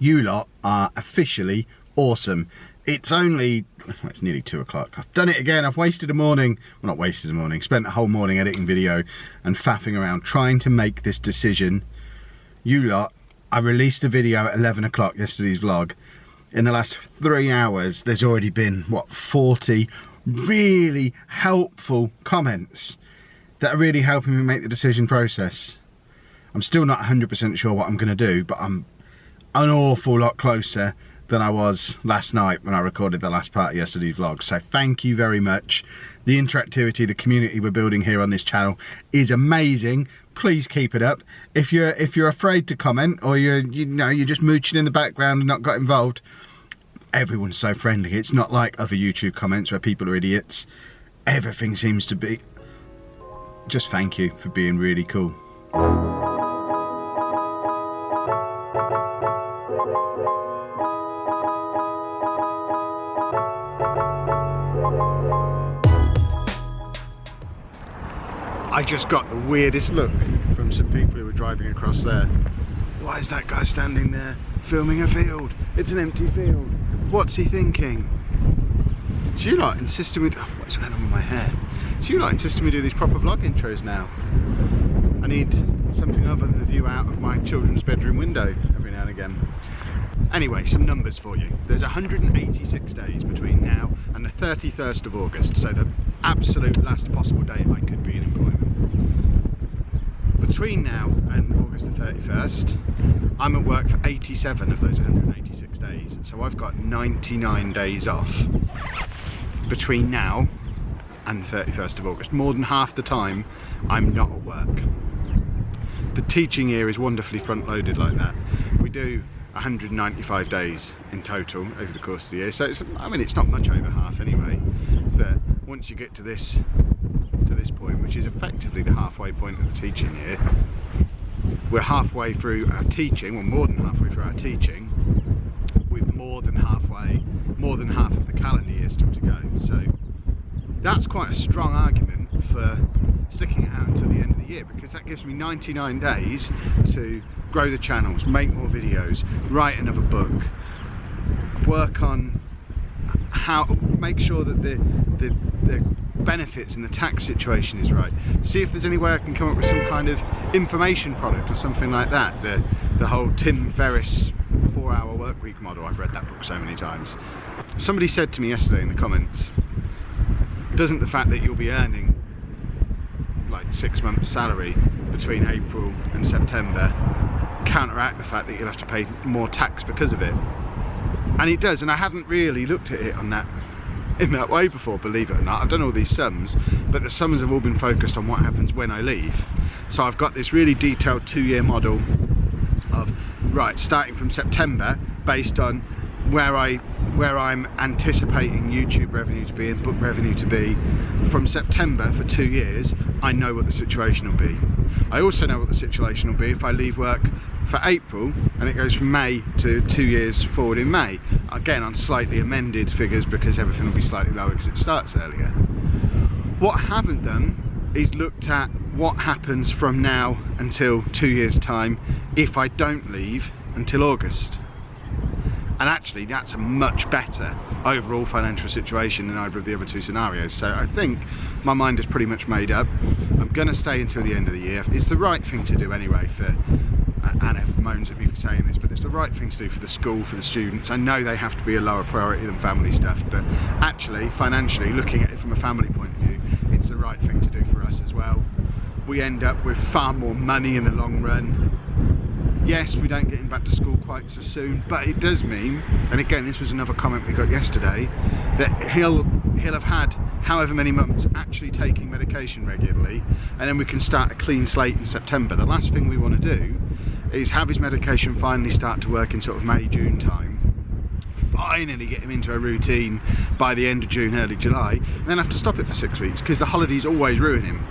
You lot are officially awesome. It's only, well, it's nearly 2 o'clock. I've done it again. I've wasted a morning, well, not wasted a morning, spent a whole morning editing video and faffing around trying to make this decision. You lot, I released a video at 11 o'clock, yesterday's vlog. In the last 3 hours, there's already been, what, 40 really helpful comments that are really helping me make the decision process. I'm still not 100% sure what I'm going to do, but I'm an awful lot closer than I was last night when I recorded the last part of yesterday's vlog. So thank you very much. The interactivity, the community we're building here on this channel is amazing. Please keep it up. If you're afraid to comment, or you're just mooching in the background and not got involved, everyone's so friendly. It's not like other YouTube comments where people are idiots. Everything seems to be. Just thank you for being really cool. I just got the weirdest look from some people who were driving across there. Why is that guy standing there filming a field? It's an empty field. What's he thinking? So you lot insisting me, what's going on with my hair? So you lot insisting me do these proper vlog intros now. I need something other than the view out of my children's bedroom window every now and again. Anyway, some numbers for you. There's 186 days between now and the 31st of August, so the absolute last possible date I could be in employment. Between now and August the 31st, I'm at work for 87 of those 186 days, so I've got 99 days off between now and the 31st of August. More than half the time, I'm not at work. The teaching year is wonderfully front-loaded like that. We do 195 days in total over the course of the year, so it's not much over half anyway. But once you get to this point, which is effectively the halfway point of the teaching year, we're halfway through our teaching, well, more than halfway through our teaching, with more than half of the calendar year still to go. So that's quite a strong argument for sticking it out until the end of the year, because that gives me 99 days to grow the channels, make more videos, write another book, work on how, make sure that the benefits and the tax situation is right, see if there's any way I can come up with some kind of information product or something like that. The whole Tim Ferriss 4-hour work week model, I've read that book so many times. Somebody said to me yesterday in the comments, doesn't the fact that you'll be earning like 6 months salary between April and September counteract the fact that you'll have to pay more tax because of it? And it does, and I hadn't really looked at it in that way before, believe it or not. I've done all these sums, but the sums have all been focused on what happens when I leave. So I've got this really detailed 2-year model of, right, starting from September, based on where I'm anticipating YouTube revenue to be and book revenue to be. From September for 2 years, I know what the situation will be. I also know what the situation will be if I leave work for April and it goes from May to 2 years forward in May. Again, on slightly amended figures because everything will be slightly lower because it starts earlier. What I haven't done is looked at what happens from now until 2 years time if I don't leave until August. And actually that's a much better overall financial situation than either of the other two scenarios. So I think my mind is pretty much made up. I'm going to stay until the end of the year. It's the right thing to do anyway for, Anna moans at me for saying this, but it's the right thing to do for the school, for the students. I know they have to be a lower priority than family stuff, but actually financially, looking at it from a family point of view, it's the right thing to do for us as well. We end up with far more money in the long run. Yes, we don't get him back to school quite so soon, but it does mean, and again this was another comment we got yesterday, that he'll have had however many months actually taking medication regularly, and then we can start a clean slate in September. The last thing we want to do is have his medication finally start to work in sort of May, June time, finally get him into a routine by the end of June, early July, and then have to stop it for 6 weeks because the holidays always ruin him.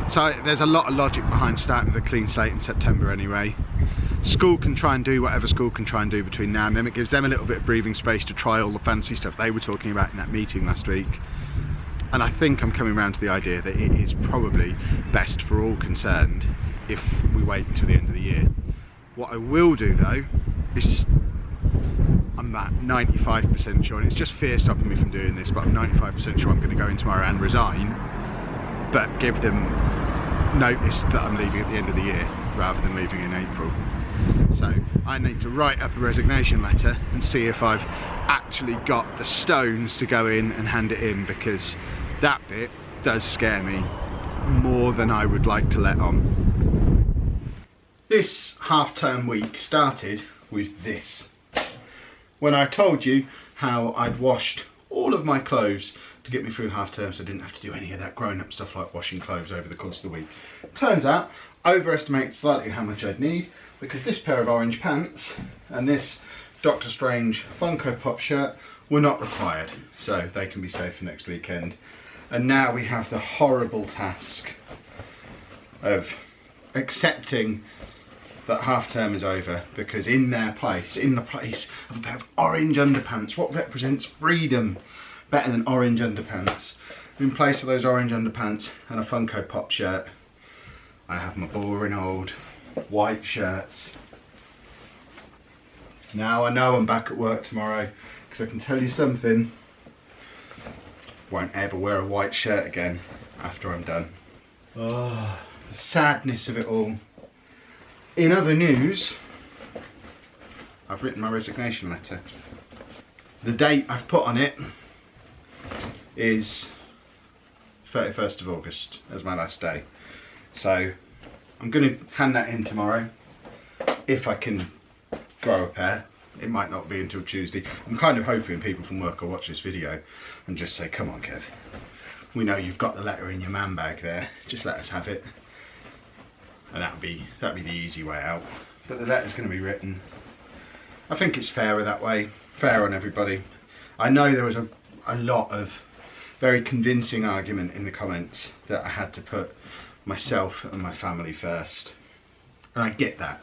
So there's a lot of logic behind starting with a clean slate in September anyway. School can try and do whatever school can try and do between now and then. It gives them a little bit of breathing space to try all the fancy stuff they were talking about in that meeting last week. And I think I'm coming around to the idea that it is probably best for all concerned if we wait until the end of the year. What I will do though is I'm at 95% sure, and it's just fear stopping me from doing this, but I'm 95% sure I'm going to go in tomorrow and resign, but give them notice that I'm leaving at the end of the year rather than leaving in April. So I need to write up a resignation letter and see if I've actually got the stones to go in and hand it in, because that bit does scare me more than I would like to let on. This half-term week started with this. When I told you how I'd washed all of my clothes to get me through half-term, so I didn't have to do any of that grown-up stuff like washing clothes over the course of the week. Turns out, I overestimated slightly how much I'd need, because this pair of orange pants and this Doctor Strange Funko Pop shirt were not required, so they can be saved for next weekend. And now we have the horrible task of accepting that half term is over, because in the place of a pair of orange underpants, what represents freedom better than orange underpants? In place of those orange underpants and a Funko Pop shirt, I have my boring old white shirts. Now I know I'm back at work tomorrow, because I can tell you something, won't ever wear a white shirt again after I'm done. Oh, the sadness of it all. In other news, I've written my resignation letter. The date I've put on it is 31st of August as my last day. So I'm going to hand that in tomorrow, if I can grow a pair. It might not be until Tuesday. I'm kind of hoping people from work will watch this video and just say, come on Kev, we know you've got the letter in your man bag there, just let us have it. And that'd be the easy way out. But the letter's going to be written. I think it's fairer that way, fair on everybody. I know there was a lot of very convincing argument in the comments that I had to put myself and my family first, and I get that,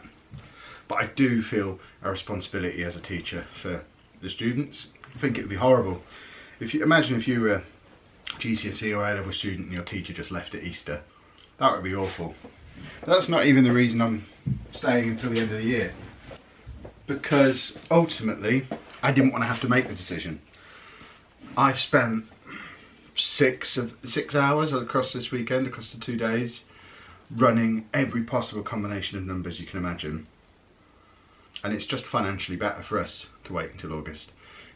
but I do feel a responsibility as a teacher for the students. I think it would be horrible if you imagine if you were a GCSE or A-level student and your teacher just left at Easter. That would be awful. But that's not even the reason I'm staying until the end of the year, because ultimately I didn't want to have to make the decision. I've spent 6 hours across this weekend, across the 2 days, running every possible combination of numbers you can imagine. And it's just financially better for us to wait until August.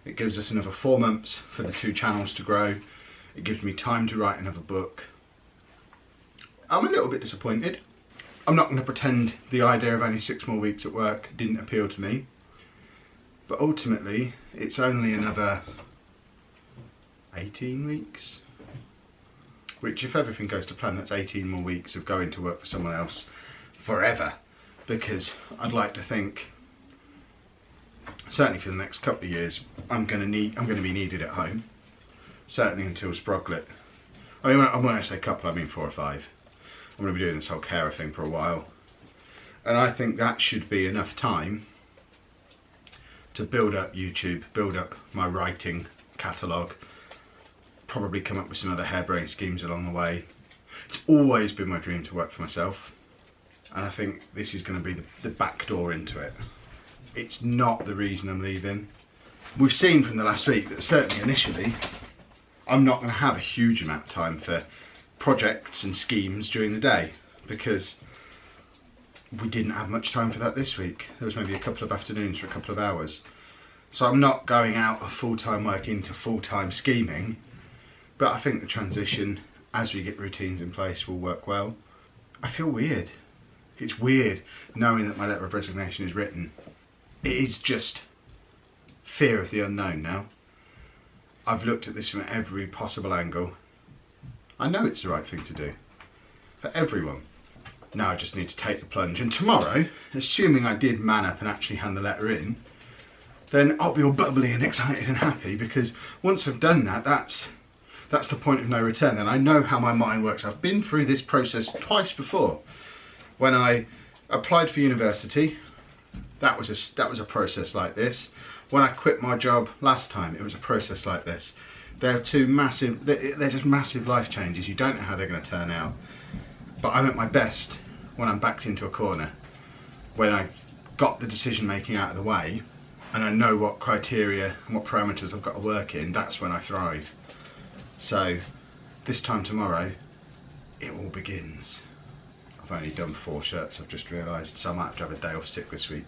It gives us another 4 months for the 2 channels to grow. It gives me time to write another book. I'm a little bit disappointed. I'm not going to pretend the idea of only 6 more weeks at work didn't appeal to me. But ultimately, it's only another 18 weeks, which if everything goes to plan, that's 18 more weeks of going to work for someone else forever, because I'd like to think, certainly for the next couple of years, I'm going to be needed at home, certainly until Sproglet. I mean, when I say couple, I mean 4 or 5. I'm going to be doing this whole carer thing for a while, and I think that should be enough time to build up YouTube, build up my writing catalogue, probably come up with some other harebrained schemes along the way. It's always been my dream to work for myself, and I think this is going to be the back door into it. It's not the reason I'm leaving. We've seen from the last week that certainly initially I'm not going to have a huge amount of time for projects and schemes during the day, because we didn't have much time for that this week. There was maybe a couple of afternoons for a couple of hours. So I'm not going out of full-time work into full-time scheming, but I think the transition, as we get routines in place, will work well. I feel weird. It's weird knowing that my letter of resignation is written. It is just fear of the unknown now. I've looked at this from every possible angle. I know it's the right thing to do for everyone. Now I just need to take the plunge, and tomorrow, assuming I did man up and actually hand the letter in, then I'll be all bubbly and excited and happy, because once I've done that, that's the point of no return. And I know how my mind works. I've been through this process twice before. When I applied for university, that was a process like this. When I quit my job last time, it was a process like this. They're just massive life changes. You don't know how they're going to turn out. But I'm at my best when I'm backed into a corner, when I got the decision making out of the way, and I know what criteria and what parameters I've got to work in, that's when I thrive. So this time tomorrow, it all begins. I've only done 4 shirts, I've just realised, so I might have to have a day off sick this week.